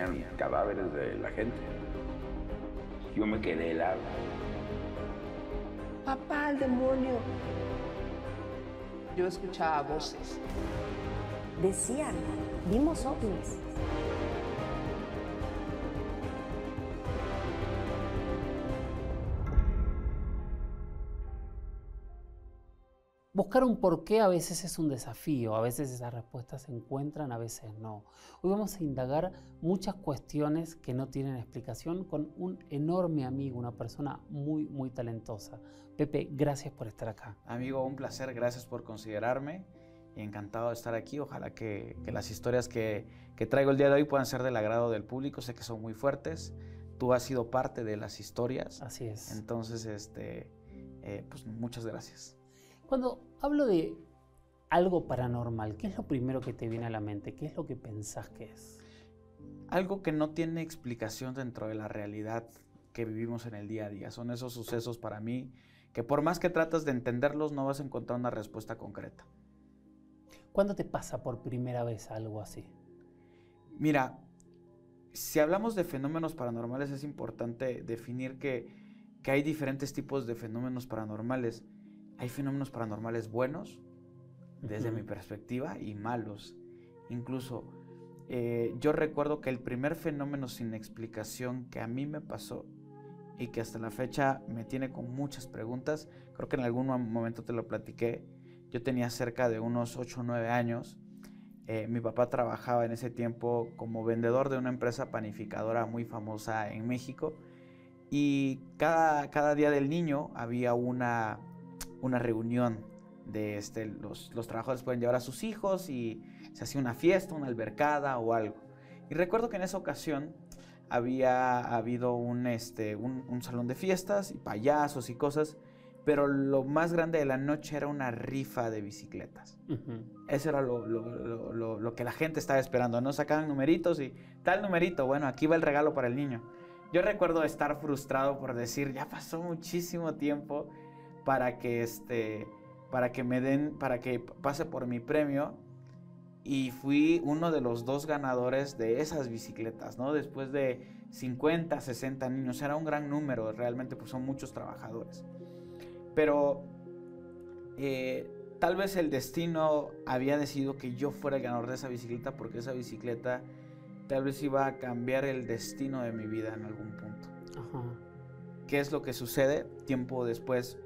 ponían cadáveres de la gente. Yo me quedé helado. Papá, el demonio. Yo escuchaba voces. Decían, vimos ovnis. Buscar un porqué a veces es un desafío, a veces esas respuestas se encuentran, a veces no. Hoy vamos a indagar muchas cuestiones que no tienen explicación con un enorme amigo, una persona muy talentosa. Pepe, gracias por estar acá. Amigo, un placer, gracias por considerarme y encantado de estar aquí. Ojalá que las historias que traigo el día de hoy puedan ser del agrado del público. Sé que son muy fuertes, tú has sido parte de las historias. Así es. Entonces, pues muchas gracias. Cuando hablo de algo paranormal, ¿qué es lo primero que te viene a la mente? ¿Qué es lo que pensás que es? Algo que no tiene explicación dentro de la realidad que vivimos en el día a día. Son esos sucesos para mí que por más que tratas de entenderlos no vas a encontrar una respuesta concreta. ¿Cuándo te pasa por primera vez algo así? Mira, si hablamos de fenómenos paranormales es importante definir que hay diferentes tipos de fenómenos paranormales. Hay fenómenos paranormales buenos, desde mi perspectiva, y malos. Incluso, yo recuerdo que el primer fenómeno sin explicación que a mí me pasó y que hasta la fecha me tiene con muchas preguntas, creo que en algún momento te lo platiqué, yo tenía cerca de unos 8 o 9 años, mi papá trabajaba en ese tiempo como vendedor de una empresa panificadora muy famosa en México, y cada día del niño había una reunión de los trabajadores pueden llevar a sus hijos y se hacía una fiesta, una albercada o algo. Y recuerdo que en esa ocasión había habido un salón de fiestas y payasos y cosas, pero lo más grande de la noche era una rifa de bicicletas. Eso era lo que la gente estaba esperando, ¿no? Sacaban numeritos y tal numerito, bueno, aquí va el regalo para el niño. Yo recuerdo estar frustrado por decir, ya pasó muchísimo tiempo para que pase por mi premio, y fui uno de los 2 ganadores de esas bicicletas, ¿no? Después de 50, 60 niños, era un gran número, realmente pues son muchos trabajadores. Pero tal vez el destino había decidido que yo fuera el ganador de esa bicicleta, porque esa bicicleta tal vez iba a cambiar el destino de mi vida en algún punto. Ajá. ¿Qué es lo que sucede? Tiempo después,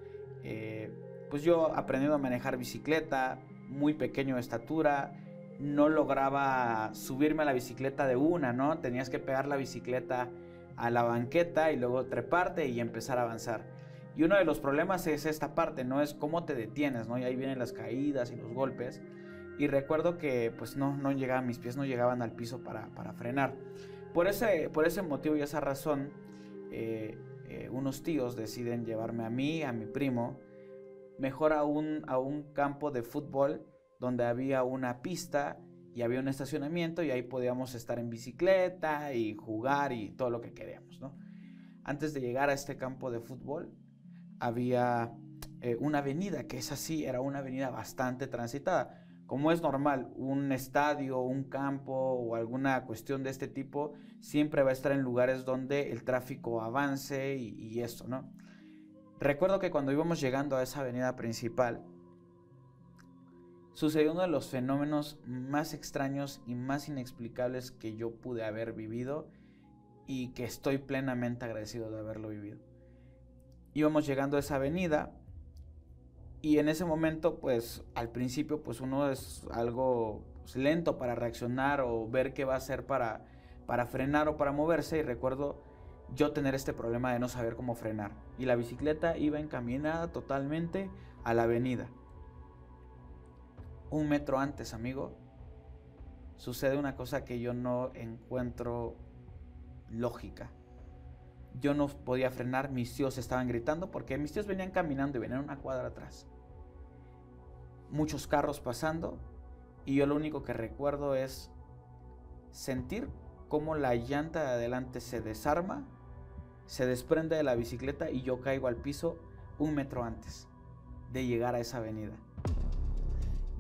pues yo aprendiendo a manejar bicicleta, muy pequeño de estatura, no lograba subirme a la bicicleta de una, ¿no? Tenías que pegar la bicicleta a la banqueta y luego treparte y empezar a avanzar. Y uno de los problemas es esta parte, ¿no? Es cómo te detienes, ¿no? Y ahí vienen las caídas y los golpes. Y recuerdo que pues no llegaban, mis pies no llegaban al piso para frenar. Por ese motivo y esa razón, unos tíos deciden llevarme a mí, a mi primo, mejor a un campo de fútbol donde había una pista y había un estacionamiento, y ahí podíamos estar en bicicleta y jugar y todo lo que queríamos, ¿no? Antes de llegar a este campo de fútbol había una avenida, que es así, era una avenida bastante transitada. Como es normal, un estadio, un campo o alguna cuestión de este tipo siempre va a estar en lugares donde el tráfico avance y esto, ¿no? Recuerdo que cuando íbamos llegando a esa avenida principal, sucedió uno de los fenómenos más extraños y más inexplicables que yo pude haber vivido, y que estoy plenamente agradecido de haberlo vivido. Íbamos llegando a esa avenida y en ese momento, pues al principio, pues uno es algo pues, lento para reaccionar o ver qué va a hacer para frenar o para moverse, y recuerdo yo tener este problema de no saber cómo frenar, y la bicicleta iba encaminada totalmente a la avenida. 1 metro antes, amigo, sucede una cosa que yo no encuentro lógica. Yo no podía frenar, mis tíos estaban gritando porque mis tíos venían caminando y venían una cuadra atrás. Muchos carros pasando, y yo lo único que recuerdo es sentir cómo la llanta de adelante se desarma, se desprende de la bicicleta y yo caigo al piso 1 metro antes de llegar a esa avenida.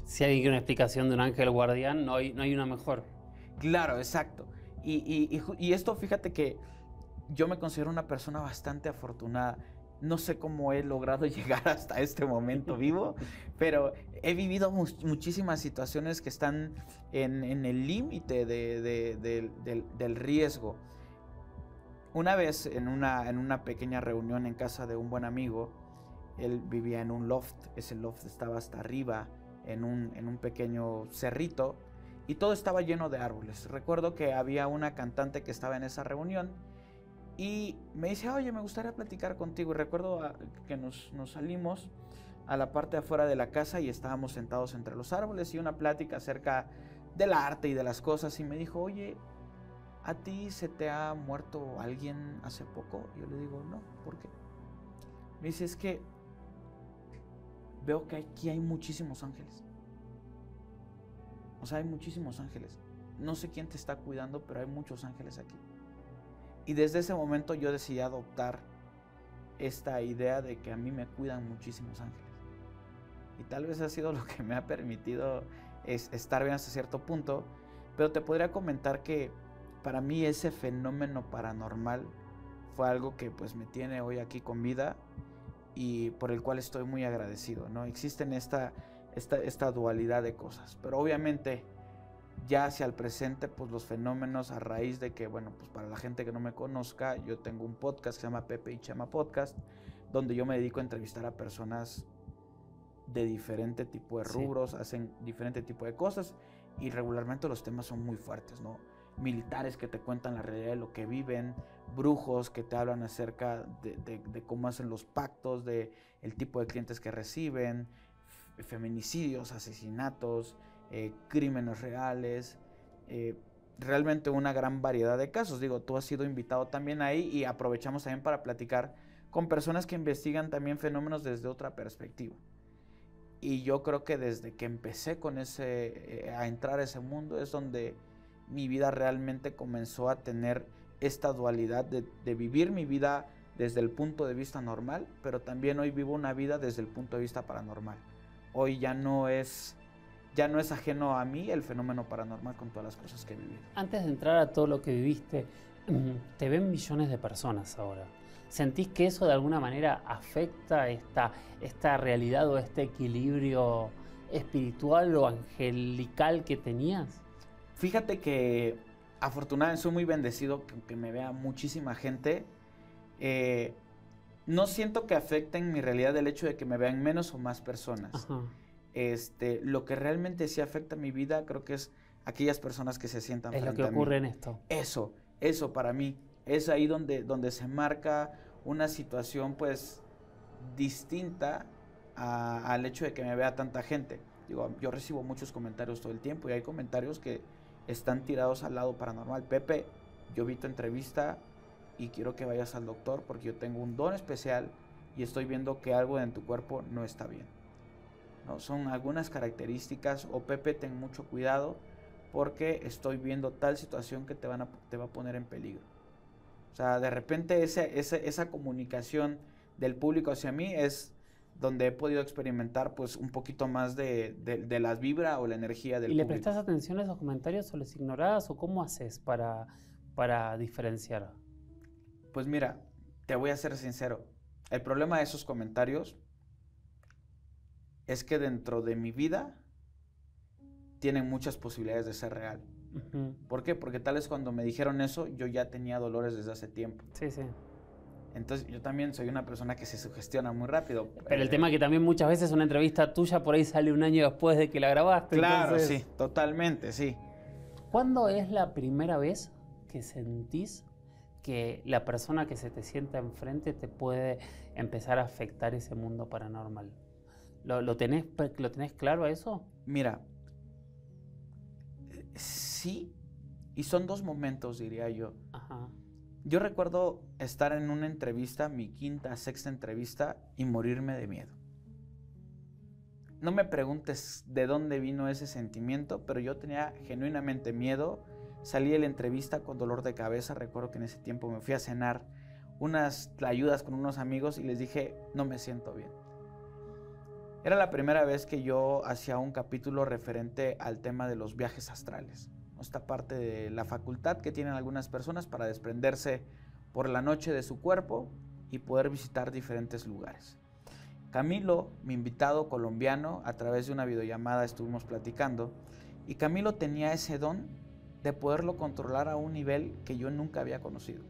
Si alguien quiere una explicación de un ángel guardián, no hay una mejor. Claro, exacto. Y esto, fíjate que yo me considero una persona bastante afortunada. No sé cómo he logrado llegar hasta este momento vivo, pero he vivido muchísimas situaciones que están en el límite del riesgo. Una vez en una pequeña reunión en casa de un buen amigo, él vivía en un loft, ese loft estaba hasta arriba, en un pequeño cerrito, y todo estaba lleno de árboles. Recuerdo que había una cantante que estaba en esa reunión, y me dice, oye, me gustaría platicar contigo. Y recuerdo que nos salimos a la parte de afuera de la casa y estábamos sentados entre los árboles y una plática acerca del arte y de las cosas. Y me dijo, oye, ¿a ti se te ha muerto alguien hace poco? Yo le digo, no, ¿por qué? Me dice, es que veo que aquí hay muchísimos ángeles. O sea, hay muchísimos ángeles. No sé quién te está cuidando, pero hay muchos ángeles aquí. Y desde ese momento yo decidí adoptar esta idea de que a mí me cuidan muchísimos ángeles. Y tal vez ha sido lo que me ha permitido estar bien hasta cierto punto. Pero te podría comentar que para mí ese fenómeno paranormal fue algo que pues me tiene hoy aquí con vida y por el cual estoy muy agradecido, ¿no? Existen esta dualidad de cosas. Pero obviamente ya hacia el presente, pues los fenómenos a raíz de que, bueno, pues para la gente que no me conozca, yo tengo un podcast que se llama Pepe y Chema Podcast, donde yo me dedico a entrevistar a personas de diferente tipo de rubros, hacen diferente tipo de cosas y regularmente los temas son muy fuertes, ¿no? Militares que te cuentan la realidad de lo que viven, brujos que te hablan acerca de cómo hacen los pactos, de el tipo de clientes que reciben, feminicidios, asesinatos, crímenes reales, realmente una gran variedad de casos. Digo, tú has sido invitado también ahí y aprovechamos también para platicar con personas que investigan también fenómenos desde otra perspectiva. Y yo creo que desde que empecé con a entrar a ese mundo es donde mi vida realmente comenzó a tener esta dualidad de vivir mi vida desde el punto de vista normal, pero también hoy vivo una vida desde el punto de vista paranormal. Hoy ya no es ajeno a mí el fenómeno paranormal con todas las cosas que he vivido. Antes de entrar a todo lo que viviste, te ven millones de personas ahora. ¿Sentís que eso de alguna manera afecta esta realidad o este equilibrio espiritual o angelical que tenías? Fíjate que afortunadamente soy muy bendecido que me vea muchísima gente. No siento que afecte en mi realidad el hecho de que me vean menos o más personas. Ajá. Lo que realmente sí afecta mi vida creo que es aquellas personas que se sientan frente a mí. Es lo que ocurre en esto. Eso para mí. Es ahí donde se marca una situación pues distinta al hecho de que me vea tanta gente. Digo, yo recibo muchos comentarios todo el tiempo y hay comentarios que están tirados al lado paranormal. Pepe, yo vi tu entrevista y quiero que vayas al doctor porque yo tengo un don especial y estoy viendo que algo en tu cuerpo no está bien. ¿No? Son algunas características, o Pepe, ten mucho cuidado porque estoy viendo tal situación que te va a poner en peligro. O sea, de repente esa comunicación del público hacia mí es donde he podido experimentar pues un poquito más de la vibra o la energía del público. ¿Y le prestás atención a esos comentarios o los ignorás o cómo haces para diferenciar? Pues mira, te voy a ser sincero, el problema de esos comentarios es que dentro de mi vida tienen muchas posibilidades de ser real. Uh-huh. ¿Por qué? Porque tal vez cuando me dijeron eso, yo ya tenía dolores desde hace tiempo. Sí, sí. Entonces yo también soy una persona que se sugestiona muy rápido. Pero el tema es que también muchas veces una entrevista tuya por ahí sale un año después de que la grabaste. Claro, entonces... sí, totalmente, sí. ¿Cuándo es la primera vez que sentís que la persona que se te sienta enfrente te puede empezar a afectar ese mundo paranormal? ¿Lo tenés claro a eso? Mira, sí, y son dos momentos, diría yo. Ajá. Yo recuerdo estar en una entrevista, mi quinta, sexta entrevista, y morirme de miedo. No me preguntes de dónde vino ese sentimiento, pero yo tenía genuinamente miedo. Salí de la entrevista con dolor de cabeza. Recuerdo que en ese tiempo me fui a cenar unas tlayudas con unos amigos y les dije, no me siento bien. Era la primera vez que yo hacía un capítulo referente al tema de los viajes astrales. esta parte de la facultad que tienen algunas personas para desprenderse por la noche de su cuerpo y poder visitar diferentes lugares. Camilo, mi invitado colombiano, a través de una videollamada estuvimos platicando, y Camilo tenía ese don de poderlo controlar a un nivel que yo nunca había conocido.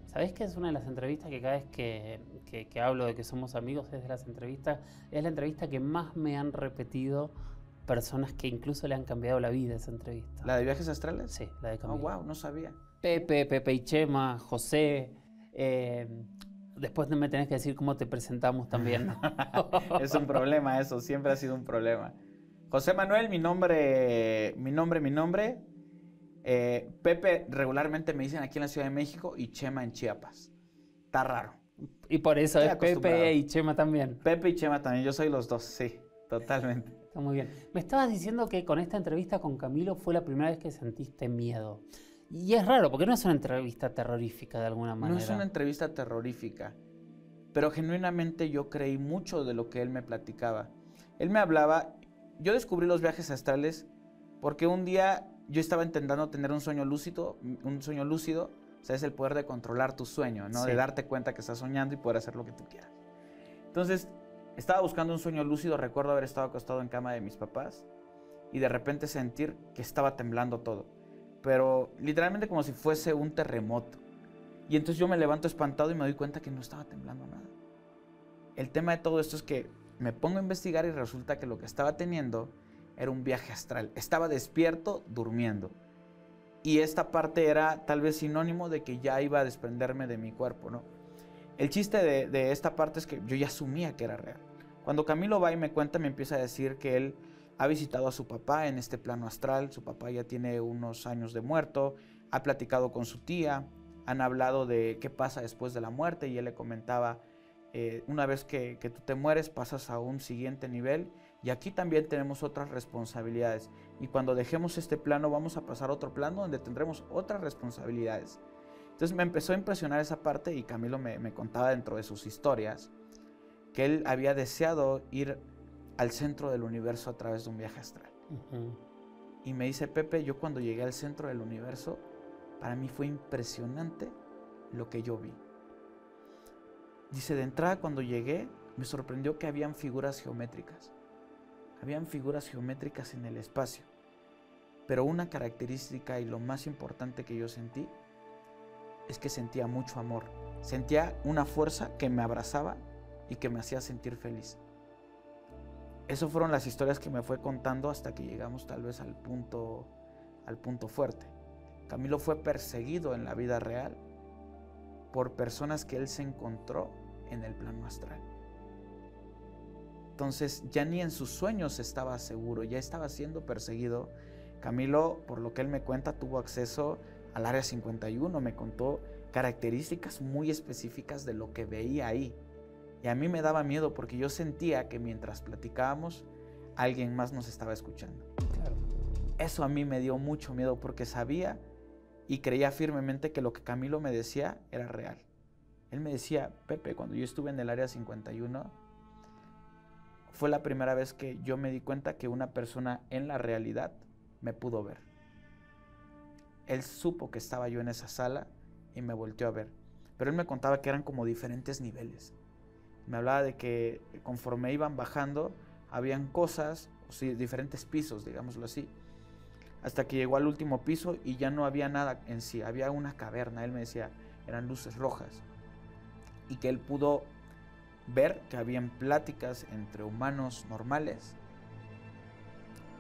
¿Sabés que es una de las entrevistas que cada vez que hablo de que somos amigos es de las entrevistas, es la entrevista que más me han repetido personas que incluso le han cambiado la vida a esa entrevista? ¿La de viajes astrales? Sí, la de Camilo. Oh, wow, no sabía. Pepe y Chema, José. Después me tenés que decir cómo te presentamos también, ¿no? Es un problema eso, siempre ha sido un problema. José Manuel, mi nombre. Pepe regularmente me dicen aquí en la Ciudad de México y Chema en Chiapas. Está raro. Y por eso Estoy es acostumbrado. Pepe y Chema también. Pepe y Chema también, yo soy los dos, sí, totalmente. Está muy bien. Me estabas diciendo que con esta entrevista con Camilo fue la primera vez que sentiste miedo. Y es raro, porque no es una entrevista terrorífica de alguna manera. No es una entrevista terrorífica, pero genuinamente yo creí mucho de lo que él me platicaba. Él me hablaba, yo descubrí los viajes astrales porque un día yo estaba intentando tener un sueño lúcido, o sea, es el poder de controlar tu sueño, ¿no? Sí. De darte cuenta que estás soñando y poder hacer lo que tú quieras. Entonces, estaba buscando un sueño lúcido, recuerdo haber estado acostado en cama de mis papás y de repente sentir que estaba temblando todo, pero literalmente como si fuese un terremoto. Y entonces yo me levanto espantado y me doy cuenta que no estaba temblando nada. El tema de todo esto es que me pongo a investigar y resulta que lo que estaba teniendo era un viaje astral. Estaba despierto, durmiendo. Y esta parte era tal vez sinónimo de que ya iba a desprenderme de mi cuerpo, ¿no? El chiste de esta parte es que yo ya asumía que era real. Cuando Camilo va y me cuenta, me empieza a decir que él ha visitado a su papá en este plano astral. Su papá ya tiene unos años de muerto, ha platicado con su tía, han hablado de qué pasa después de la muerte y él le comentaba, una vez que tú te mueres pasas a un siguiente nivel y aquí también tenemos otras responsabilidades y cuando dejemos este plano vamos a pasar a otro plano donde tendremos otras responsabilidades. Entonces me empezó a impresionar esa parte y Camilo me contaba dentro de sus historias que él había deseado ir al centro del universo a través de un viaje astral. Y me dice, Pepe, yo cuando llegué al centro del universo, para mí fue impresionante lo que yo vi. Dice, de entrada cuando llegué, me sorprendió que habían figuras geométricas. Habían figuras geométricas en el espacio. Pero una característica y lo más importante que yo sentí es que sentía mucho amor. Sentía una fuerza que me abrazaba y que me hacía sentir feliz. Esas fueron las historias que me fue contando hasta que llegamos tal vez al punto fuerte. Camilo fue perseguido en la vida real por personas que él se encontró en el plano astral. Entonces ya ni en sus sueños estaba seguro, ya estaba siendo perseguido. Camilo, por lo que él me cuenta, tuvo acceso al área 51, me contó características muy específicas de lo que veía ahí. Y a mí me daba miedo porque yo sentía que mientras platicábamos, alguien más nos estaba escuchando. Claro. Eso a mí me dio mucho miedo porque sabía y creía firmemente que lo que Camilo me decía era real. Él me decía, Pepe, cuando yo estuve en el área 51, fue la primera vez que yo me di cuenta que una persona en la realidad me pudo ver. Él supo que estaba yo en esa sala y me volteó a ver. Pero él me contaba que eran como diferentes niveles. Me hablaba de que conforme iban bajando, habían cosas, o sea, diferentes pisos, digámoslo así, hasta que llegó al último piso y ya no había nada en sí, había una caverna. Él me decía, eran luces rojas, y que él pudo ver que habían pláticas entre humanos normales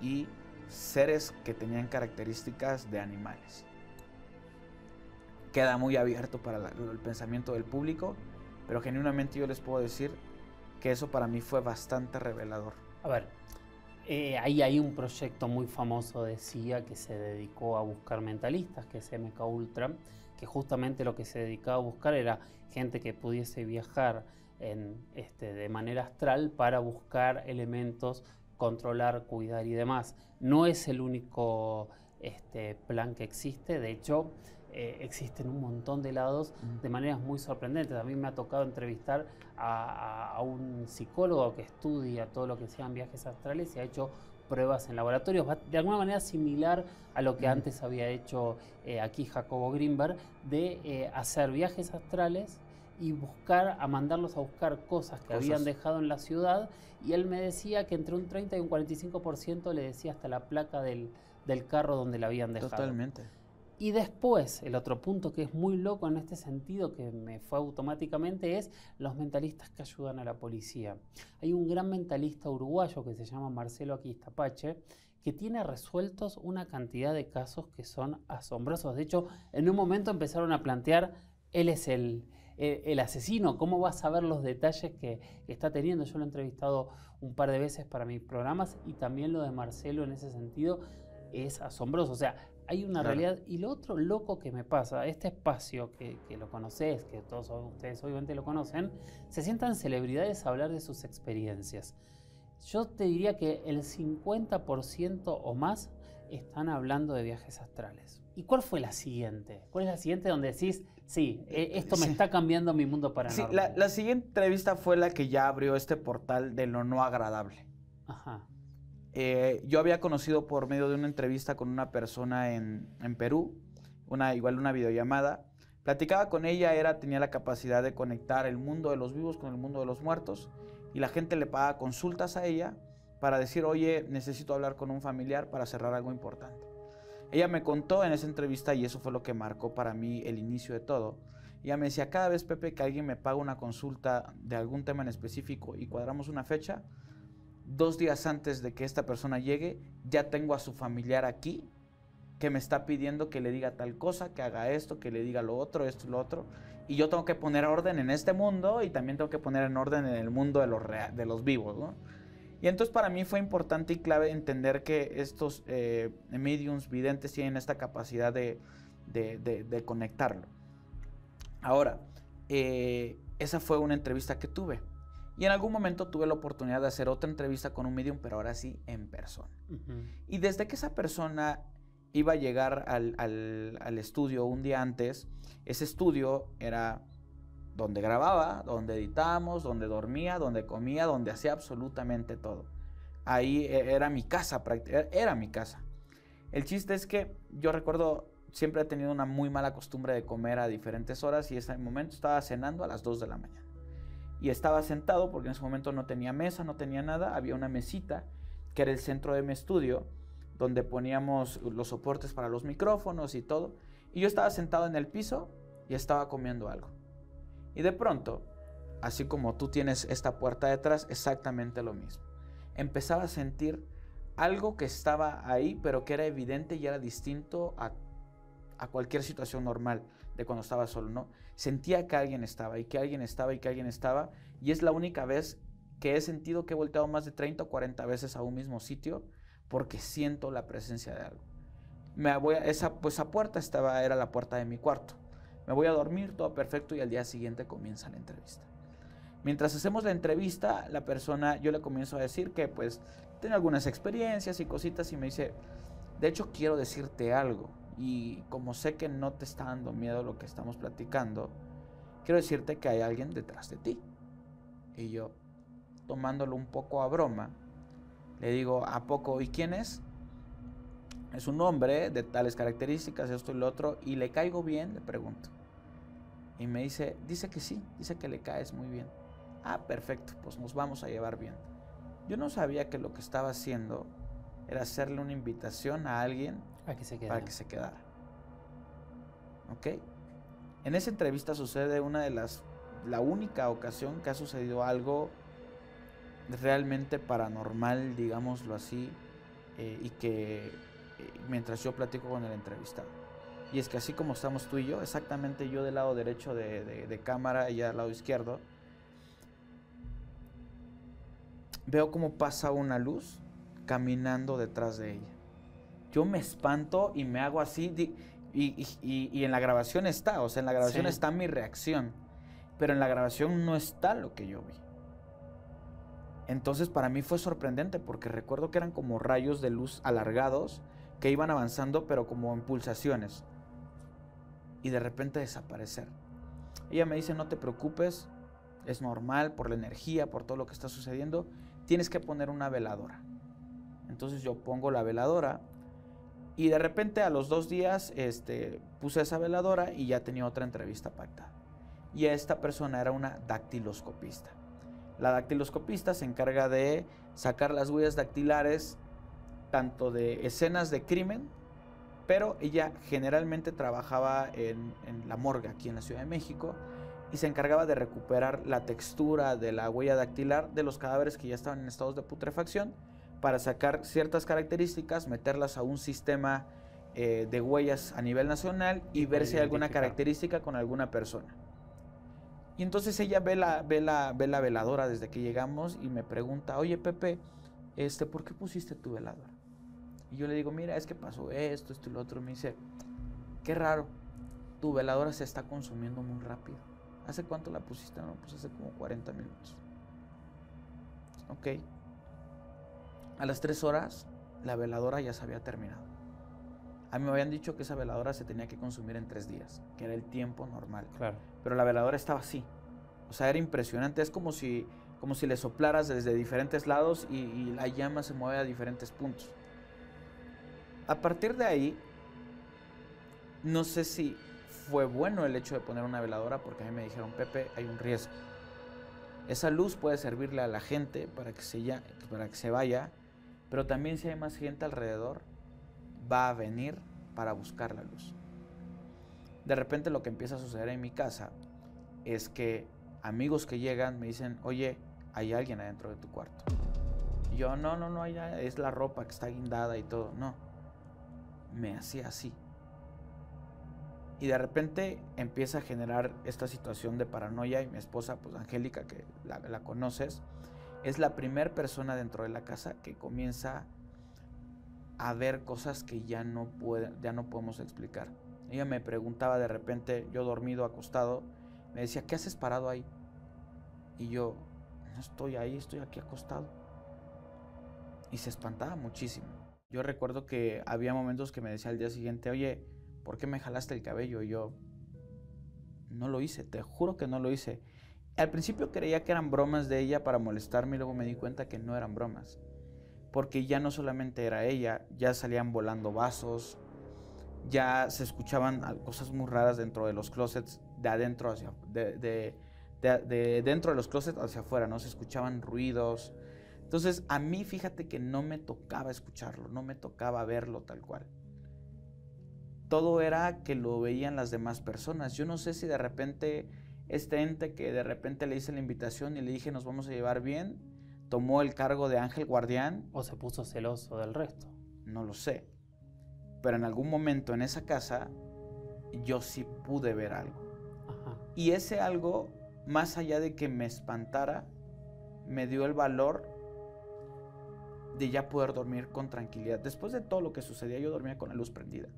y seres que tenían características de animales. Queda muy abierto para el pensamiento del público, pero genuinamente yo les puedo decir que eso para mí fue bastante revelador. A ver, ahí hay un proyecto muy famoso de CIA que se dedicó a buscar mentalistas, que es MK Ultra, que justamente lo que se dedicaba a buscar era gente que pudiese viajar de manera astral para buscar elementos, controlar, cuidar y demás. No es el único plan que existe, de hecho existen un montón de lados de maneras muy sorprendentes. A mí me ha tocado entrevistar a un psicólogo que estudia todo lo que sean viajes astrales y ha hecho pruebas en laboratorios, de alguna manera similar a lo que antes había hecho aquí Jacobo Grinberg, de hacer viajes astrales y mandarlos a buscar cosas que habían dejado en la ciudad, y él me decía que entre un 30 y un 45% le decía hasta la placa del carro donde la habían dejado. Totalmente. Y después, el otro punto que es muy loco en este sentido, que me fue automáticamente, es los mentalistas que ayudan a la policía. Hay un gran mentalista uruguayo que se llama Marcelo Aquistapache, que tiene resueltos una cantidad de casos que son asombrosos. De hecho, en un momento empezaron a plantear, él es el asesino, ¿cómo va a saber los detalles que está teniendo? Yo lo he entrevistado un par de veces para mis programas, y también lo de Marcelo en ese sentido es asombroso. O sea, hay una realidad. Y lo otro loco que me pasa, este espacio que lo conocés, que todos ustedes obviamente lo conocen, se sientan celebridades a hablar de sus experiencias. Yo te diría que el 50% o más están hablando de viajes astrales. ¿Y cuál fue la siguiente? ¿Cuál es la siguiente donde decís, sí, esto me está cambiando mi mundo paranormal? Sí, la siguiente entrevista fue la que ya abrió este portal de lo no agradable. Ajá. Yo había conocido por medio de una entrevista con una persona en Perú, igual una videollamada. Platicaba con ella, tenía la capacidad de conectar el mundo de los vivos con el mundo de los muertos, y la gente le pagaba consultas a ella para decir, oye, necesito hablar con un familiar para cerrar algo importante. Ella me contó en esa entrevista, y eso fue lo que marcó para mí el inicio de todo. Ella me decía, cada vez, Pepe, que alguien me paga una consulta de algún tema en específico y cuadramos una fecha, 2 días antes de que esta persona llegue, ya tengo a su familiar aquí que me está pidiendo que le diga tal cosa, que haga esto, que le diga lo otro, esto y lo otro. Y yo tengo que poner orden en este mundo, y también tengo que poner en orden en el mundo de los vivos, ¿no? Y entonces para mí fue importante y clave entender que estos mediums, videntes, tienen esta capacidad de conectarlo. Ahora, esa fue una entrevista que tuve. Y en algún momento tuve la oportunidad de hacer otra entrevista con un medium, pero ahora sí en persona. Y desde que esa persona iba a llegar al estudio un día antes, ese estudio era donde grababa, donde editábamos, donde dormía, donde comía, donde hacía absolutamente todo. Ahí era mi casa, era mi casa. El chiste es que yo recuerdo, siempre he tenido una muy mala costumbre de comer a diferentes horas, y ese momento estaba cenando a las 2 de la mañana. Y estaba sentado porque en ese momento no tenía mesa, no tenía nada. Había una mesita que era el centro de mi estudio, donde poníamos los soportes para los micrófonos y todo. Y yo estaba sentado en el piso y estaba comiendo algo. Y de pronto, así como tú tienes esta puerta detrás, exactamente lo mismo. Empezaba a sentir algo que estaba ahí, pero que era evidente y era distinto a cualquier situación normal de cuando estaba solo, ¿no? Sentía que alguien estaba, y que alguien estaba, y que alguien estaba, y es la única vez que he sentido que he volteado más de 30 o 40 veces a un mismo sitio, porque siento la presencia de algo. Esa puerta era la puerta de mi cuarto. Me voy a dormir, todo perfecto, y al día siguiente comienza la entrevista. Mientras hacemos la entrevista, la persona, yo le comienzo a decir que pues tiene algunas experiencias y cositas, y me dice, de hecho quiero decirte algo, y como sé que no te está dando miedo lo que estamos platicando, quiero decirte que hay alguien detrás de ti. Y yo, tomándolo un poco a broma, le digo, ¿a poco? ¿Y quién es? Es un hombre de tales características, esto y lo otro, y le caigo bien, le pregunto. Y me dice que sí, dice que le caes muy bien. Ah, perfecto, pues nos vamos a llevar bien. Yo no sabía que lo que estaba haciendo era hacerle una invitación a alguien para que se quedara. ¿Ok? En esa entrevista sucede la única ocasión que ha sucedido algo realmente paranormal, digámoslo así, y que mientras yo platico con el entrevistado. Y es que así como estamos tú y yo, exactamente yo del lado derecho de cámara, ella del lado izquierdo, veo cómo pasa una luz caminando detrás de ella. Yo me espanto y me hago así, y en la grabación está, o sea, en la grabación está mi reacción, pero en la grabación no está lo que yo vi. Entonces para mí fue sorprendente, porque recuerdo que eran como rayos de luz alargados que iban avanzando, pero como en pulsaciones, y de repente desaparecer. Ella me dice, no te preocupes, es normal por la energía, por todo lo que está sucediendo, tienes que poner una veladora. Entonces yo pongo la veladora y de repente a los 2 días puse esa veladora y ya tenía otra entrevista pactada. Y esta persona era una dactiloscopista. La dactiloscopista se encarga de sacar las huellas dactilares tanto de escenas de crimen, pero ella generalmente trabajaba en la morgue aquí en la Ciudad de México y se encargaba de recuperar la textura de la huella dactilar de los cadáveres que ya estaban en estados de putrefacción para sacar ciertas características, meterlas a un sistema de huellas a nivel nacional y ver si hay alguna característica con alguna persona. Y entonces ella ve la veladora desde que llegamos y me pregunta, oye Pepe, ¿por qué pusiste tu veladora? Y yo le digo, mira, es que pasó esto y lo otro. Me dice, qué raro, tu veladora se está consumiendo muy rápido. ¿Hace cuánto la pusiste? No, pues hace como 40 minutos. Ok. A las 3 horas, la veladora ya se había terminado. A mí me habían dicho que esa veladora se tenía que consumir en 3 días, que era el tiempo normal. Claro. Pero la veladora estaba así. O sea, era impresionante. Es como si le soplaras desde diferentes lados y la llama se mueve a diferentes puntos. A partir de ahí, no sé si fue bueno el hecho de poner una veladora, porque a mí me dijeron, Pepe, hay un riesgo. Esa luz puede servirle a la gente para que se vaya, pero también si hay más gente alrededor, va a venir para buscar la luz. De repente lo que empieza a suceder en mi casa es que amigos que llegan me dicen, oye, hay alguien adentro de tu cuarto. Y yo, no, es la ropa que está guindada y todo. No, me hacía así. Y de repente empieza a generar esta situación de paranoia y mi esposa, pues Angélica, que la conoces, es la primera persona dentro de la casa que comienza a ver cosas que ya no podemos explicar. Ella me preguntaba de repente, yo dormido, acostado, me decía, ¿qué haces parado ahí? Y yo, no estoy ahí, estoy aquí acostado. Y se espantaba muchísimo. Yo recuerdo que había momentos que me decía al día siguiente, oye, ¿por qué me jalaste el cabello? Y yo, no lo hice, te juro que no lo hice. Al principio creía que eran bromas de ella para molestarme y luego me di cuenta que no eran bromas. Porque ya no solamente era ella, ya salían volando vasos, ya se escuchaban cosas muy raras dentro de los closets, de adentro hacia dentro de los closets hacia afuera, ¿no? Se escuchaban ruidos. Entonces, a mí, fíjate que no me tocaba escucharlo, no me tocaba verlo tal cual. Todo era que lo veían las demás personas. Yo no sé si de repente este ente que de repente le hice la invitación y le dije nos vamos a llevar bien, tomó el cargo de ángel guardián. ¿O se puso celoso del resto? No lo sé. Pero en algún momento en esa casa yo sí pude ver algo. Ajá. Y ese algo, más allá de que me espantara, me dio el valor de ya poder dormir con tranquilidad. Después de todo lo que sucedía, yo dormía con la luz prendida.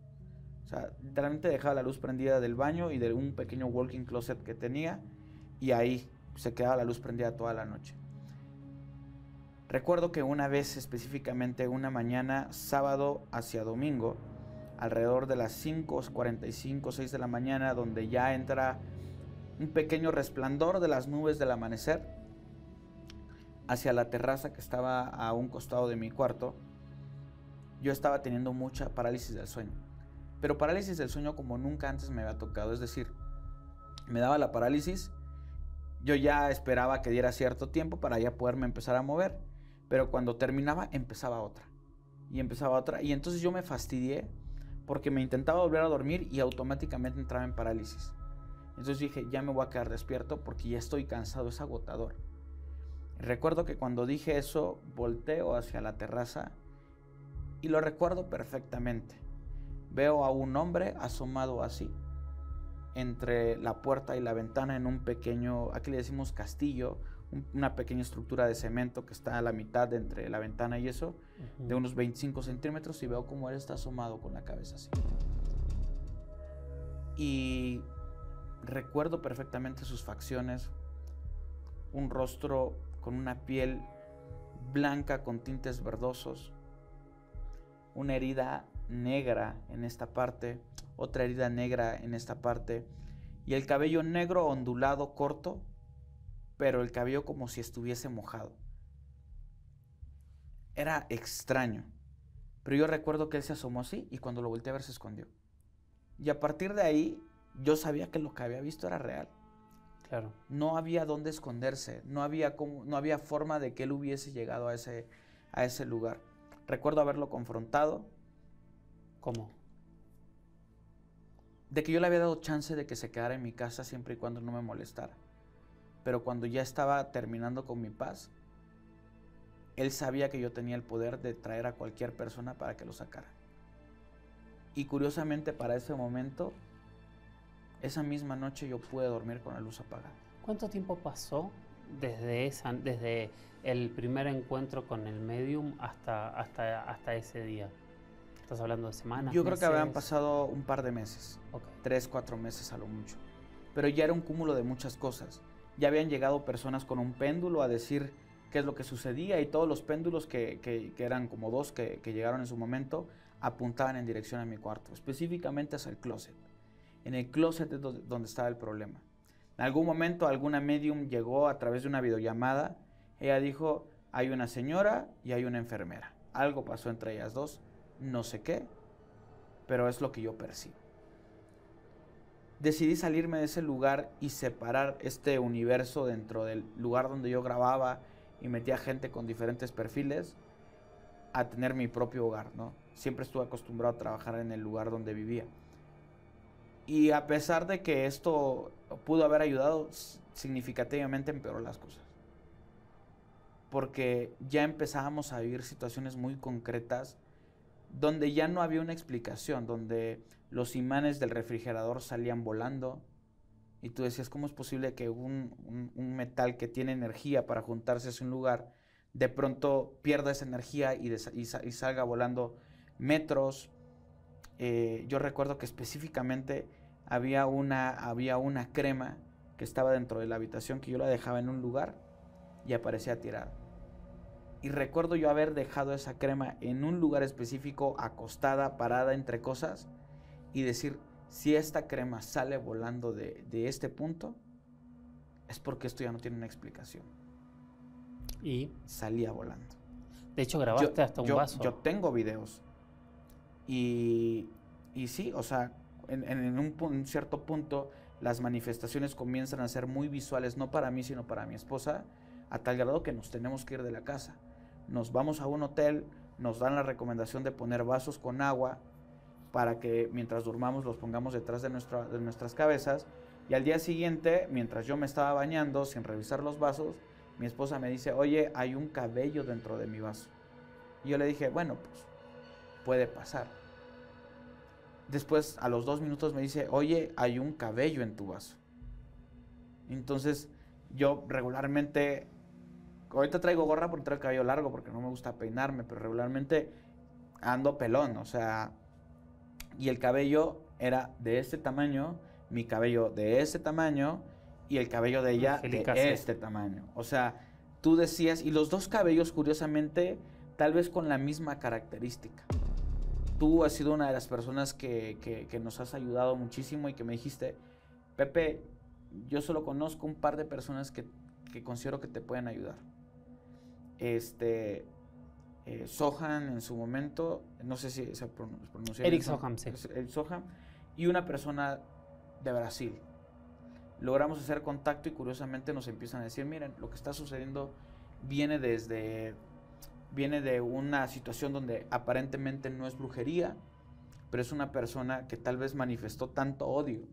O sea, literalmente dejaba la luz prendida del baño y de un pequeño walk-in closet que tenía, y ahí se quedaba la luz prendida toda la noche. Recuerdo que una vez específicamente, una mañana, sábado hacia domingo, alrededor de las 5:45, 6 de la mañana, donde ya entra un pequeño resplandor de las nubes del amanecer hacia la terraza que estaba a un costado de mi cuarto, yo estaba teniendo mucha parálisis del sueño. Pero parálisis del sueño como nunca antes me había tocado. Es decir, me daba la parálisis, yo ya esperaba que diera cierto tiempo para ya poderme empezar a mover, pero cuando terminaba empezaba otra, y entonces yo me fastidié porque me intentaba volver a dormir y automáticamente entraba en parálisis. Entonces dije, ya me voy a quedar despierto porque ya estoy cansado, es agotador. Recuerdo que cuando dije eso, volteo hacia la terraza y lo recuerdo perfectamente. Veo a un hombre asomado así, entre la puerta y la ventana, en un pequeño, aquí le decimos castillo, una pequeña estructura de cemento que está a la mitad entre la ventana y eso, de unos 25 centímetros, y veo cómo él está asomado con la cabeza así. Y recuerdo perfectamente sus facciones, un rostro con una piel blanca con tintes verdosos, una herida negra en esta parte, otra herida negra en esta parte, y el cabello negro ondulado corto, pero el cabello como si estuviese mojado. Era extraño. Pero yo recuerdo que él se asomó así y cuando lo volteé a ver se escondió. Y a partir de ahí yo sabía que lo que había visto era real. Claro. No había dónde esconderse, no había forma de que él hubiese llegado a ese lugar. Recuerdo haberlo confrontado. ¿Cómo? De que yo le había dado chance de que se quedara en mi casa siempre y cuando no me molestara. Pero cuando ya estaba terminando con mi paz, él sabía que yo tenía el poder de traer a cualquier persona para que lo sacara. Y curiosamente para ese momento, esa misma noche yo pude dormir con la luz apagada. ¿Cuánto tiempo pasó desde el primer encuentro con el medium hasta ese día? ¿Estás hablando de semanas? Yo creo que habían meses? pasado un par de meses, Ok. 3, 4 meses a lo mucho. Pero ya era un cúmulo de muchas cosas. Ya habían llegado personas con un péndulo a decir qué es lo que sucedía y todos los péndulos que eran como 2 que llegaron en su momento apuntaban en dirección a mi cuarto, específicamente hacia el closet. En el closet es donde estaba el problema. En algún momento alguna medium llegó a través de una videollamada. Ella dijo, hay una señora y hay una enfermera. Algo pasó entre ellas dos, no sé qué, pero es lo que yo percibo. Decidí salirme de ese lugar y separar este universo dentro del lugar donde yo grababa y metía gente con diferentes perfiles a tener mi propio hogar, ¿no? Siempre estuve acostumbrado a trabajar en el lugar donde vivía. Y a pesar de que esto pudo haber ayudado, significativamente empeoró las cosas. Porque ya empezábamos a vivir situaciones muy concretas donde ya no había una explicación, donde los imanes del refrigerador salían volando y tú decías, ¿cómo es posible que un metal que tiene energía para juntarse a un lugar de pronto pierda esa energía y salga volando metros? Yo recuerdo que específicamente había una crema que estaba dentro de la habitación que yo la dejaba en un lugar y aparecía tirada. Y recuerdo yo haber dejado esa crema en un lugar específico, acostada, parada entre cosas, y decir, si esta crema sale volando de este punto, es porque esto ya no tiene una explicación. Y salía volando. de hecho grabaste hasta un vaso. Yo tengo videos. Y sí, o sea, en un cierto punto las manifestaciones comienzan a ser muy visuales, no para mí, sino para mi esposa, a tal grado que nos tenemos que ir de la casa. Nos vamos a un hotel, nos dan la recomendación de poner vasos con agua para que mientras durmamos los pongamos detrás de nuestras cabezas, y al día siguiente, mientras yo me estaba bañando sin revisar los vasos, mi esposa me dice, oye, hay un cabello dentro de mi vaso. Y yo le dije, bueno, pues puede pasar. Después, a los 2 minutos me dice, oye, hay un cabello en tu vaso. Entonces, yo regularmente, ahorita traigo gorra porque traigo el cabello largo, porque no me gusta peinarme, pero regularmente ando pelón, o sea, y el cabello era de este tamaño, mi cabello de este tamaño, y el cabello de ella Angélica, de sí. este tamaño. O sea, tú decías, y los 2 cabellos, curiosamente, tal vez con la misma característica. Tú has sido una de las personas que nos has ayudado muchísimo y que me dijiste, Pepe, yo solo conozco un par de personas que considero que te pueden ayudar. Soham en su momento, no sé si se pronuncia Eric bien, ¿no? Soham, sí. Eric Soham, y una persona de Brasil. Logramos hacer contacto y curiosamente nos empiezan a decir, miren, lo que está sucediendo viene de una situación donde aparentemente no es brujería, pero es una persona que tal vez manifestó tanto odio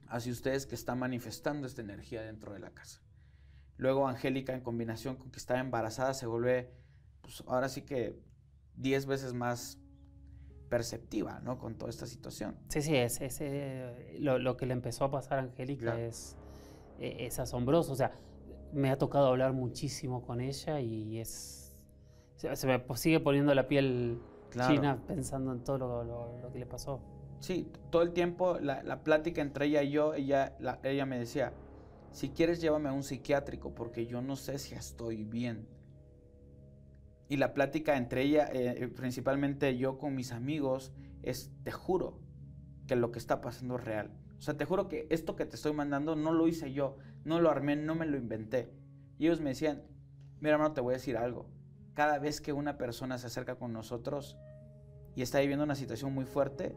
hacia ustedes que está manifestando esta energía dentro de la casa. Luego Angélica, en combinación con que estaba embarazada, se vuelve, pues ahora sí que 10 veces más perceptiva, ¿no? Con toda esta situación. Sí, lo que le empezó a pasar a Angélica Claro. es asombroso. O sea, me ha tocado hablar muchísimo con ella y se me sigue poniendo la piel Claro. china pensando en todo lo que le pasó. Sí, todo el tiempo la plática entre ella y yo, ella me decía, si quieres llévame a un psiquiátrico porque yo no sé si estoy bien. Y la plática entre ella, principalmente yo con mis amigos, es, te juro que lo que está pasando es real. O sea, te juro que esto que te estoy mandando no lo hice yo, no lo armé, no me lo inventé. Y ellos me decían, mira hermano, te voy a decir algo. cada vez que una persona se acerca con nosotros y está viviendo una situación muy fuerte,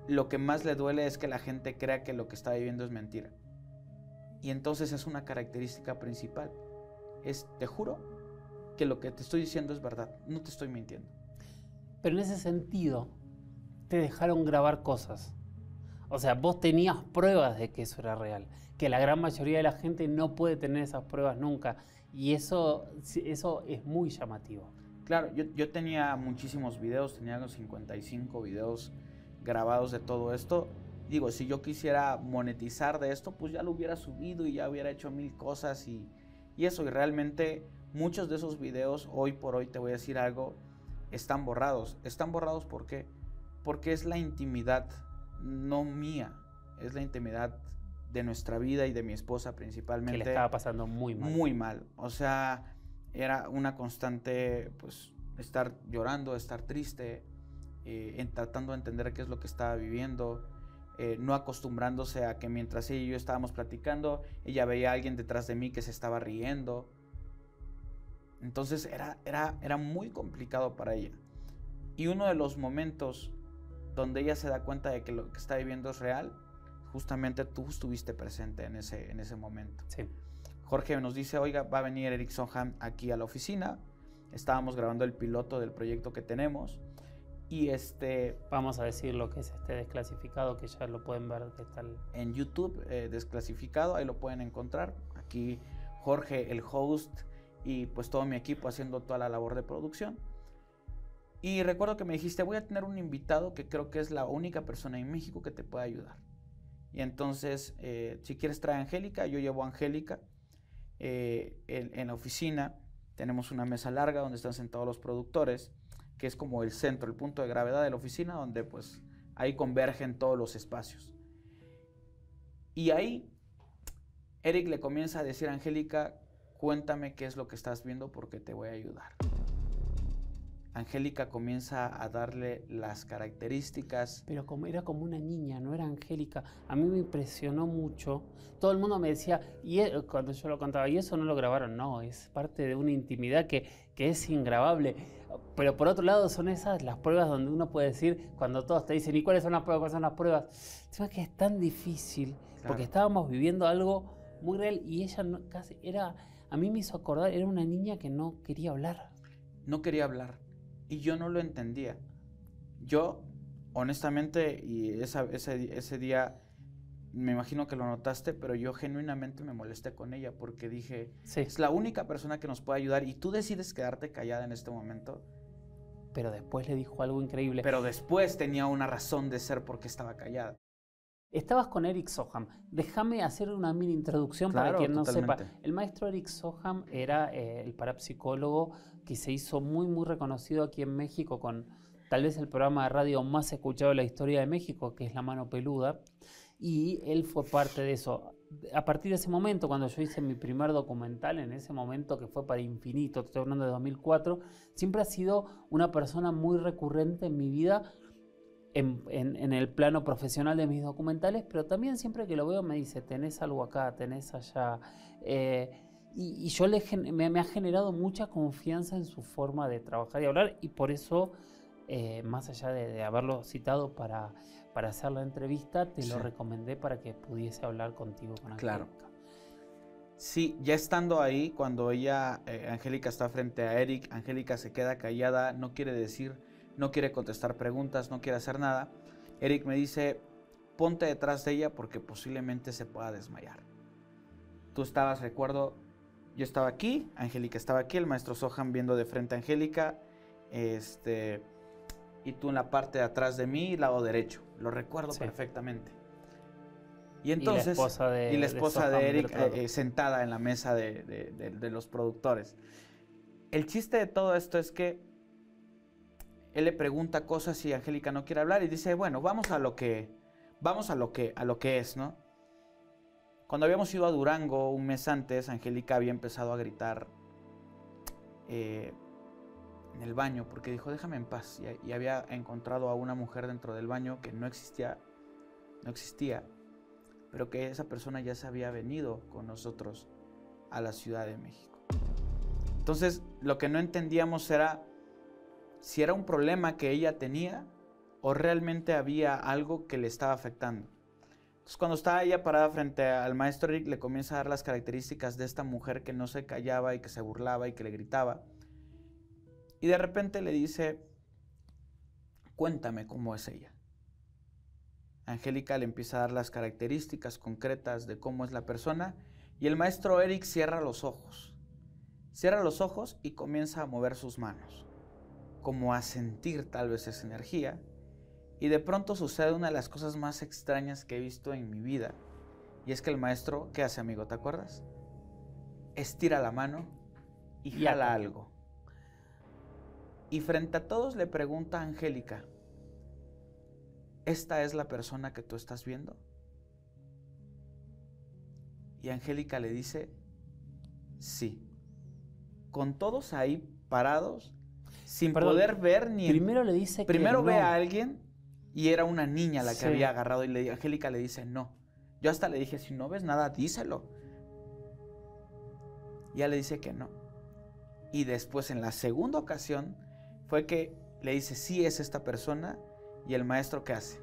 lo que más le duele es que la gente crea que lo que está viviendo es mentira. Y entonces es una característica principal. Te juro que lo que te estoy diciendo es verdad, no te estoy mintiendo. Pero en ese sentido, te dejaron grabar cosas. O sea, vos tenías pruebas de que eso era real, que la gran mayoría de la gente no puede tener esas pruebas nunca. Y eso es muy llamativo. Claro, yo tenía muchísimos videos, tenía unos 55 videos grabados de todo esto. Digo, si yo quisiera monetizar de esto, pues ya lo hubiera subido y ya hubiera hecho 1000 cosas y eso. Y realmente muchos de esos videos, hoy por hoy te voy a decir algo, están borrados. ¿Están borrados por qué? Porque es la intimidad, no mía, es la intimidad de nuestra vida y de mi esposa principalmente. Que le estaba pasando muy mal. Muy mal. O sea, era una constante, pues, estar llorando, estar triste, tratando de entender qué es lo que estaba viviendo, no acostumbrándose a que mientras ella y yo estábamos platicando, ella veía a alguien detrás de mí que se estaba riendo. Entonces era muy complicado para ella. Y uno de los momentos donde ella se da cuenta de que lo que está viviendo es real, justamente tú estuviste presente en ese momento. Sí. Jorge nos dice, oiga, va a venir Eric Soham aquí a la oficina. Estábamos grabando el piloto del proyecto que tenemos. Y vamos a decir lo que es desclasificado, que ya lo pueden ver que está en YouTube, desclasificado, ahí lo pueden encontrar. Aquí Jorge, el host, y pues todo mi equipo haciendo toda la labor de producción. Y recuerdo que me dijiste, voy a tener un invitado que creo que es la única persona en México que te puede ayudar. Y entonces, si quieres trae a Angélica, yo llevo a Angélica. En la oficina tenemos una mesa larga donde están sentados los productores, que es como el centro, el punto de gravedad de la oficina, donde pues ahí convergen todos los espacios. Y ahí Eric le comienza a decir a Angélica, cuéntame qué es lo que estás viendo porque te voy a ayudar. Angélica comienza a darle las características. Pero era como una niña, no era Angélica. A mí me impresionó mucho. Todo el mundo me decía, cuando yo lo contaba, y eso no lo grabaron, no, es parte de una intimidad que es ingrabable. Pero por otro lado son esas las pruebas donde uno puede decir, cuando todos te dicen, ¿y cuáles son las pruebas? ¿Cuáles son las pruebas? Es que es tan difícil, claro, porque estábamos viviendo algo muy real y ella a mí me hizo acordar, era una niña que no quería hablar. No quería hablar. Y yo no lo entendía. Yo, honestamente, y ese día, me imagino que lo notaste, pero yo genuinamente me molesté con ella porque dije, sí, es la única persona que nos puede ayudar y tú decides quedarte callada en este momento. Pero después le dijo algo increíble. Pero después tenía una razón de ser porque estaba callada. Estabas con Eric Soham. Déjame hacer una mini introducción, claro, para quien no sepa. El maestro Eric Soham era el parapsicólogo que se hizo muy, muy reconocido aquí en México con tal vez el programa de radio más escuchado de la historia de México, que es La Mano Peluda. Y él fue parte de eso. A partir de ese momento, cuando yo hice mi primer documental, en ese momento que fue para Infinito, estoy hablando de 2004, siempre ha sido una persona muy recurrente en mi vida, en el plano profesional de mis documentales, pero también siempre que lo veo me dice, tenés algo acá, tenés allá. Y yo me ha generado mucha confianza en su forma de trabajar y hablar, y por eso, más allá de haberlo citado para hacer la entrevista, te lo recomendé para que pudiese hablar contigo con Angélica. Claro. Sí, ya estando ahí, cuando Angélica está frente a Eric, Angélica se queda callada, no quiere decir, no quiere contestar preguntas, no quiere hacer nada. Eric me dice, ponte detrás de ella porque posiblemente se pueda desmayar. Tú estabas, recuerdo, yo estaba aquí, Angélica estaba aquí, el maestro Soham viendo de frente a Angélica, y tú en la parte de atrás de mí, lado derecho. Lo recuerdo perfectamente. Y entonces, y la esposa de Eric sentada en la mesa de los productores. El chiste de todo esto es que él le pregunta cosas y Angélica no quiere hablar y dice, bueno, vamos a lo que es, ¿no? Cuando habíamos ido a Durango un mes antes, Angélica había empezado a gritar en el baño porque dijo, déjame en paz, y había encontrado a una mujer dentro del baño que no existía, pero que esa persona ya se había venido con nosotros a la Ciudad de México. Entonces, lo que no entendíamos era si era un problema que ella tenía o realmente había algo que le estaba afectando. Entonces, cuando estaba ella parada frente al maestro Eric, le comienza a dar las características de esta mujer que no se callaba y que se burlaba y que le gritaba. Y de repente le dice, cuéntame cómo es ella. Angélica le empieza a dar las características concretas de cómo es la persona y el maestro Eric cierra los ojos. Cierra los ojos y comienza a mover sus manos, como a sentir tal vez esa energía. Y de pronto sucede una de las cosas más extrañas que he visto en mi vida. Y es que el maestro, ¿qué hace, amigo? ¿Te acuerdas? Estira la mano y jala algo. Y frente a todos le pregunta a Angélica, ¿esta es la persona que tú estás viendo? Y Angélica le dice, sí. Con todos ahí parados, sin poder ver ni... Primero le dice Primero que ve no. a alguien y era una niña la que Sí. había agarrado y Angélica le dice no. Yo hasta le dije, si no ves nada, díselo. Y ella le dice que no. Y después en la segunda ocasión fue que le dice, sí es esta persona, y el maestro ¿qué hace?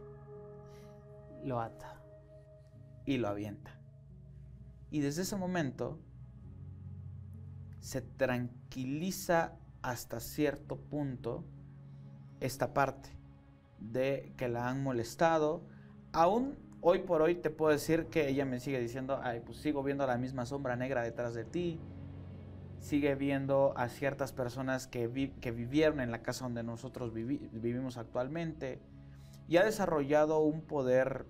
Lo ata. Y lo avienta. Y desde ese momento se tranquiliza hasta cierto punto esta parte de que la han molestado. Aún hoy por hoy te puedo decir que ella me sigue diciendo, ay, pues sigo viendo la misma sombra negra detrás de ti. Sigue viendo a ciertas personas que vivieron en la casa donde nosotros vivimos actualmente. Y ha desarrollado un poder,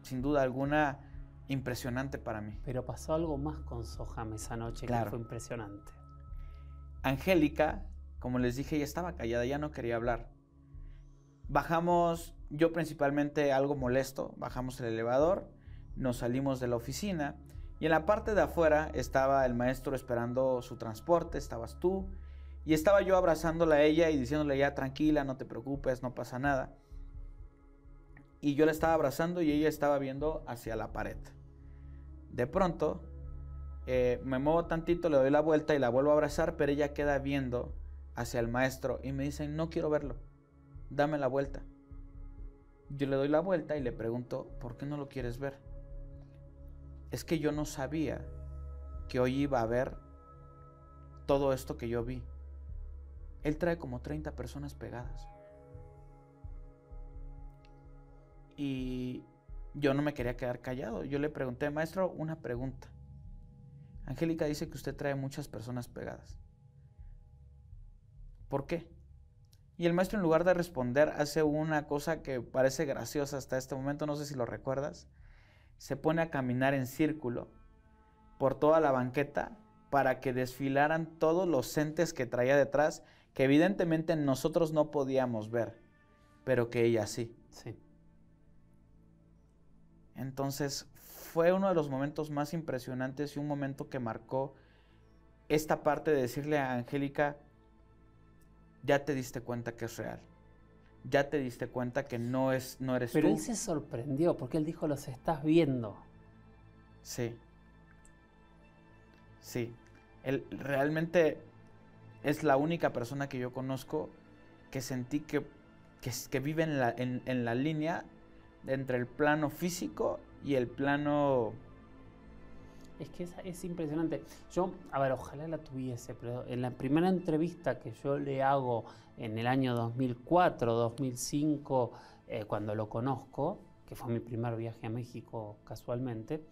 sin duda alguna, impresionante para mí. Pero pasó algo más con Soham esa noche, Claro. que fue impresionante. Angélica, como les dije, ella estaba callada, ya no quería hablar. Bajamos, yo principalmente algo molesto, bajamos el elevador, nos salimos de la oficina y en la parte de afuera estaba el maestro esperando su transporte, estabas tú y estaba yo abrazándola a ella y diciéndole ya tranquila, no te preocupes, no pasa nada. Y yo la estaba abrazando y ella estaba viendo hacia la pared. De pronto me muevo tantito, le doy la vuelta y la vuelvo a abrazar, pero ella queda viendo hacia el maestro y me dice, no quiero verlo, dame la vuelta. Yo le doy la vuelta y le pregunto, ¿por qué no lo quieres ver? Es que yo no sabía que hoy iba a ver todo esto que yo vi. Él trae como 30 personas pegadas. Y yo no me quería quedar callado. Yo le pregunté, maestro, una pregunta. Angélica dice que usted trae muchas personas pegadas. ¿Por qué? Y el maestro, en lugar de responder, hace una cosa que parece graciosa hasta este momento, no sé si lo recuerdas. Se pone a caminar en círculo por toda la banqueta para que desfilaran todos los entes que traía detrás, que evidentemente nosotros no podíamos ver, pero que ella sí. Sí. Entonces fue uno de los momentos más impresionantes y un momento que marcó esta parte de decirle a Angélica, ya te diste cuenta que es real, ya te diste cuenta que no eres Pero tú. él se sorprendió porque él dijo, los estás viendo. Sí, sí, él realmente es la única persona que yo conozco que sentí que vive en la línea entre el plano físico y el plano... Es que es impresionante. Yo, a ver, ojalá la tuviese, pero en la primera entrevista que yo le hago en el año 2004, 2005, cuando lo conozco, que fue mi primer viaje a México casualmente,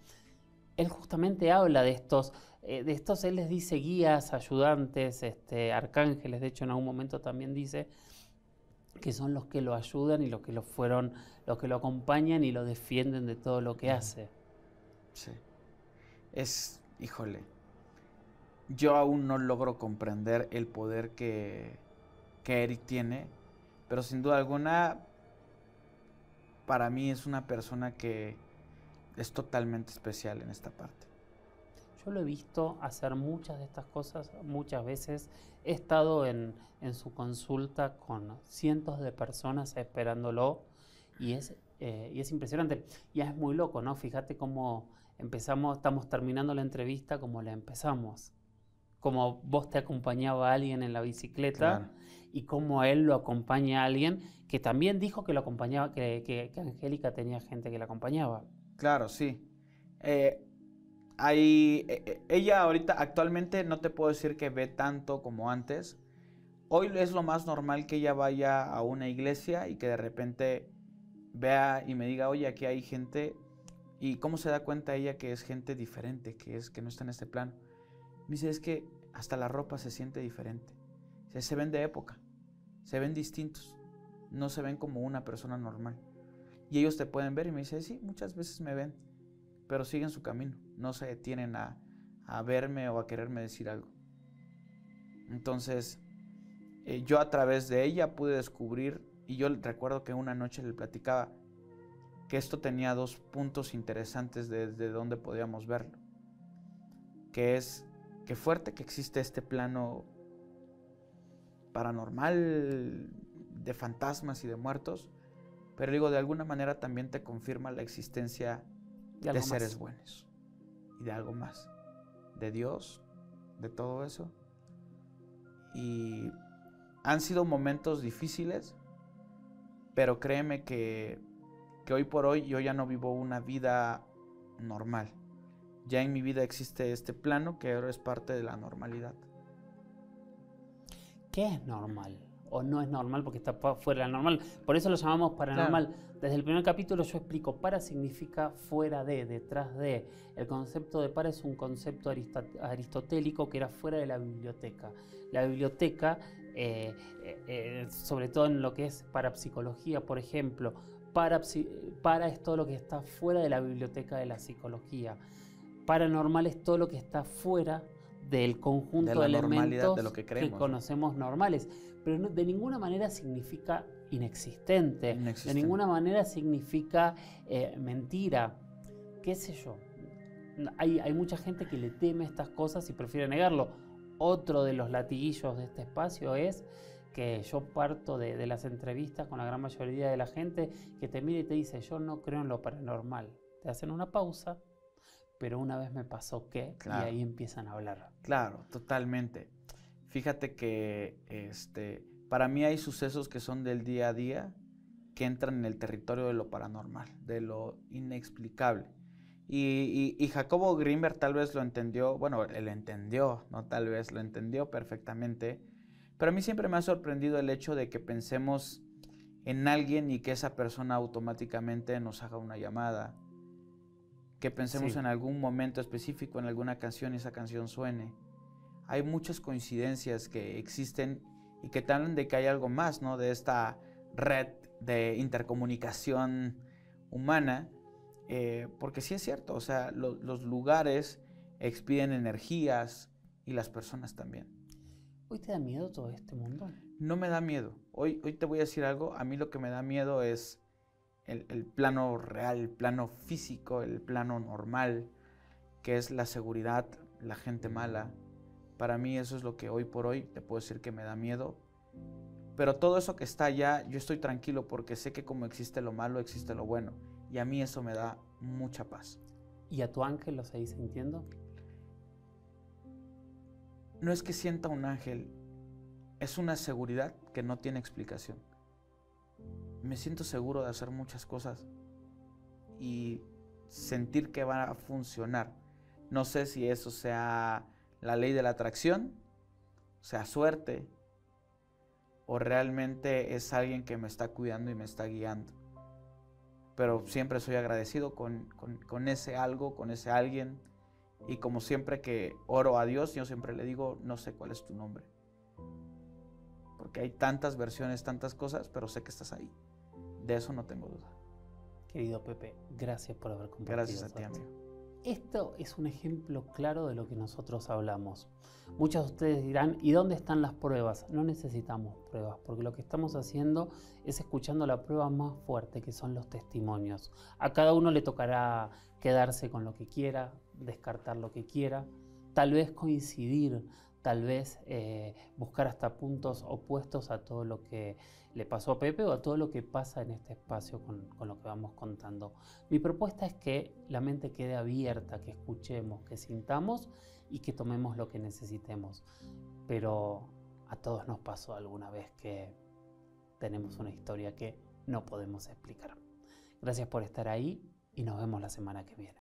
él justamente habla de estos, él les dice guías, ayudantes, arcángeles, de hecho en algún momento también dice que son los que lo ayudan y los que lo acompañan y lo defienden de todo lo que hace. Sí. Híjole, yo aún no logro comprender el poder que Eric tiene, pero sin duda alguna, para mí es una persona que es totalmente especial en esta parte. Yo lo he visto hacer muchas de estas cosas, muchas veces. He estado en su consulta con cientos de personas esperándolo y es impresionante. Y es muy loco, ¿no? Fíjate cómo estamos terminando la entrevista como la empezamos, como vos te acompañaba a alguien en la bicicleta, Claro. y como él lo acompaña a alguien que también dijo que lo acompañaba, que Angélica tenía gente que la acompañaba. Claro, sí. Ella ahorita actualmente no te puedo decir que ve tanto como antes. Hoy es lo más normal que ella vaya a una iglesia y que de repente vea y me diga, oye, aquí hay gente. ¿Y cómo se da cuenta ella que es gente diferente, que no está en este plano? Me dice, es que hasta la ropa se siente diferente. Se ven de época, se ven distintos, no se ven como una persona normal. Y ellos te pueden ver y me dice, sí, muchas veces me ven, pero siguen su camino, no se detienen a verme o a quererme decir algo. Entonces, yo a través de ella pude descubrir, y yo recuerdo que una noche le platicaba que esto tenía dos puntos interesantes desde donde podíamos verlo. Que es que fuerte que existe este plano paranormal de fantasmas y de muertos, pero digo, de alguna manera también te confirma la existencia de seres buenos y de algo más, de Dios, de todo eso. Y han sido momentos difíciles, pero créeme que hoy por hoy yo ya no vivo una vida normal. Ya en mi vida existe este plano que ahora es parte de la normalidad. ¿Qué es normal? O no es normal porque está fuera de la normal. Por eso lo llamamos paranormal. Claro. Desde el primer capítulo yo explico, para significa fuera de, detrás de. El concepto de para es un concepto aristotélico que era fuera de la biblioteca. La biblioteca, sobre todo en lo que es parapsicología, por ejemplo, para es todo lo que está fuera de la biblioteca de la psicología. Paranormal es todo lo que está fuera del conjunto de elementos de lo que creemos, conocemos normales, pero no, de ninguna manera significa inexistente, de ninguna manera significa mentira, qué sé yo. Hay mucha gente que le teme estas cosas y prefiere negarlo. Otro de los latiguillos de este espacio es que yo parto de las entrevistas con la gran mayoría de la gente que te mira y te dice, yo no creo en lo paranormal. Te hacen una pausa, pero una vez me pasó que, claro, y ahí empiezan a hablar. Claro, totalmente. Fíjate que para mí hay sucesos que son del día a día que entran en el territorio de lo paranormal, de lo inexplicable. Y Jacobo Grinberg tal vez lo entendió, bueno, él entendió, no tal vez, lo entendió perfectamente, pero a mí siempre me ha sorprendido el hecho de que pensemos en alguien y que esa persona automáticamente nos haga una llamada, que pensemos en algún momento específico, en alguna canción y esa canción suene. Hay muchas coincidencias que existen y que te hablan de que hay algo más, ¿no? De esta red de intercomunicación humana, porque sí es cierto, o sea, los lugares expiden energías y las personas también. ¿Hoy te da miedo todo este mundo? No me da miedo. Hoy te voy a decir algo, a mí lo que me da miedo es el plano real, el plano físico, el plano normal, que es la seguridad, la gente mala. Para mí eso es lo que hoy por hoy te puedo decir que me da miedo. Pero todo eso que está allá, yo estoy tranquilo porque sé que como existe lo malo, existe lo bueno. Y a mí eso me da mucha paz. ¿Y a tu ángel lo seguís sintiendo? No es que sienta un ángel, es una seguridad que no tiene explicación. Me siento seguro de hacer muchas cosas y sentir que va a funcionar. No sé si eso sea la ley de la atracción, sea suerte, o realmente es alguien que me está cuidando y me está guiando. Pero siempre soy agradecido con ese algo, con ese alguien. Y como siempre que oro a Dios, yo siempre le digo, no sé cuál es tu nombre. Porque hay tantas versiones, tantas cosas, pero sé que estás ahí. De eso no tengo duda. Querido Pepe, gracias por haber compartido. Gracias a ti, amigo. Esto es un ejemplo claro de lo que nosotros hablamos. Muchos de ustedes dirán, ¿y dónde están las pruebas? No necesitamos pruebas, porque lo que estamos haciendo es escuchando la prueba más fuerte, que son los testimonios. A cada uno le tocará quedarse con lo que quiera, descartar lo que quiera, tal vez coincidir, tal vez buscar hasta puntos opuestos a todo lo que le pasó a Pepe o a todo lo que pasa en este espacio con lo que vamos contando. Mi propuesta es que la mente quede abierta, que escuchemos, que sintamos y que tomemos lo que necesitemos. Pero a todos nos pasó alguna vez que tenemos una historia que no podemos explicar. Gracias por estar ahí y nos vemos la semana que viene.